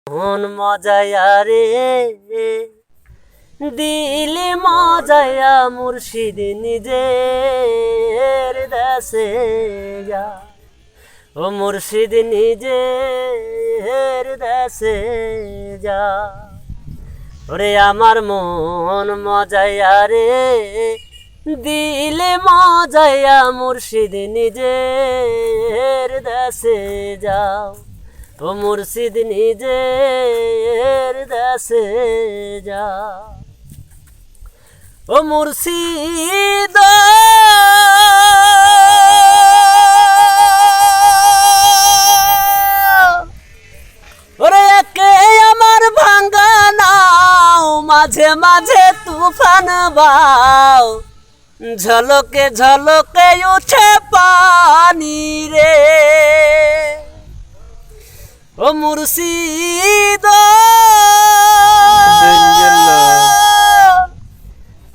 মন মজায়া রে দিলে মজায়া মুর্শিদ নিজের দেশে যা ও মুর্শিদ নিজের দেশে যা ওরে আমার মন মজায়া রে দিলে মজায়া মুর্শিদ নিজের দেশে যাও ও মুর্শিদ নিজের দেশে যা ও মুর্শিদ ওরে একে আমার ভাঙ্গা নাও মাঝে মাঝে তুফান বাও ঝলকে ঝলকে উঠে পানি রে ও মুর্শিদ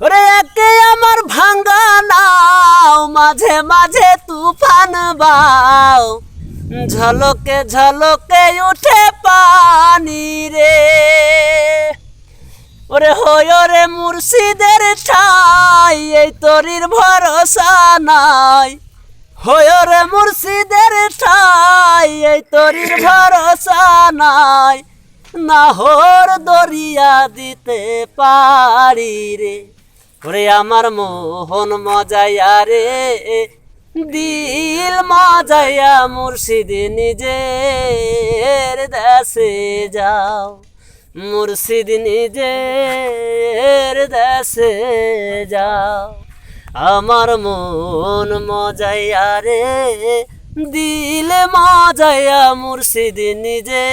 ওরে একে আমার ভাঙ্গা নাও মাঝে মাঝে তুফান বাও ঝলকে ঝলকে উঠে পানি রে ওরে হয় রে মুর্শিদের ঠাই এই তরির ভরসা নাই হয় রে মুর্শিদের ঠাই এই তরির ভরসা নাই নাহর দরিয়া দিতে পারি রে ওরে আমার মোহন মজায়া রে দিল মজায়া মুর্শিদ নিজের দেশে যাও মুর্শিদ নিজের দেশে যাও আমার মন মজায়া রে দিল মজায়া মুর্শিদ নিজে